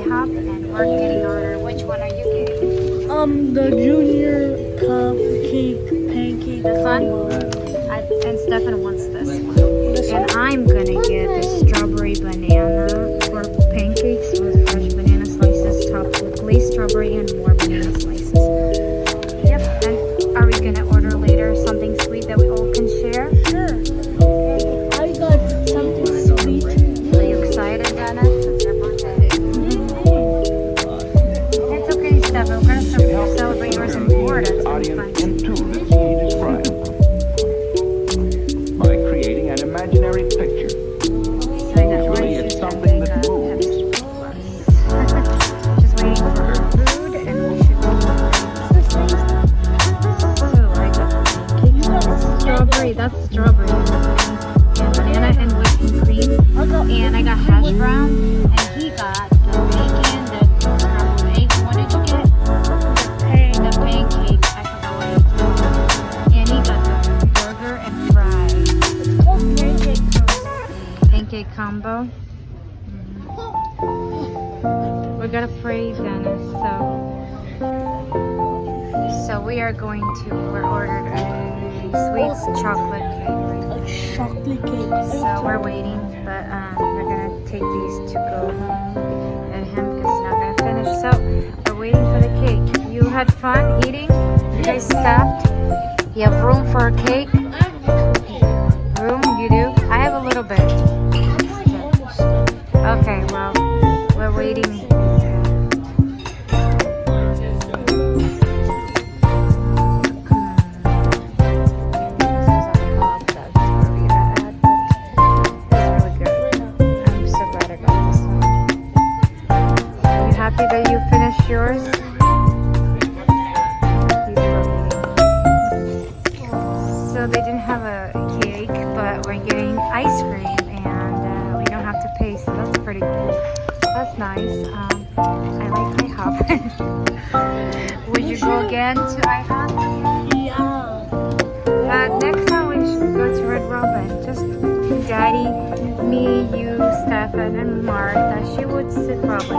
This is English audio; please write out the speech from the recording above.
IHOP and we're getting our order. Which one are you getting? The junior cupcake pancake. This one? And Stefan wants this one. And I'm gonna get the strawberry banana for pancakes with fresh banana slices topped with glazed strawberry and more banana slices. Yep. And are we gonna order later something sweet that we all can share? Sure. I got something sweet. Are you excited, Dennis? It's your birthday. It's okay, Stefan. We're gonna celebrate yours in Florida. It's gonna be fun. Into the teenage crime by creating an imaginary picture. Usually it's something that moves. Just waiting for her food and we should go. Strawberry, that's strawberry. And banana and whipping cream. And I got hash brown. And he got the bacon, the scrambled eggs. What did you get? The pancake. I forgot what it's called. And he got the burger and fries. It's called pancake toast. Pancake combo. We gotta pray, Dennis. So we are going to. We're ordered a sweet chocolate cake. A chocolate cake. So we're waiting, but we're gonna take these to go home and him because he's not gonna finish. So we're waiting for the cake. You had fun eating? You guys stopped? You have room for a cake? Room? You do? I have a little bit. Okay, well, we're waiting. Happy that you finished yours? So they didn't have a cake, but we're getting ice cream and we don't have to pay, so that's pretty cool. That's nice. I like IHOP. Would you go again to IHOP? Yeah. Next time we should go to Red Robin. Just Daddy, me, you, Stefan, and Martha. She would sit probably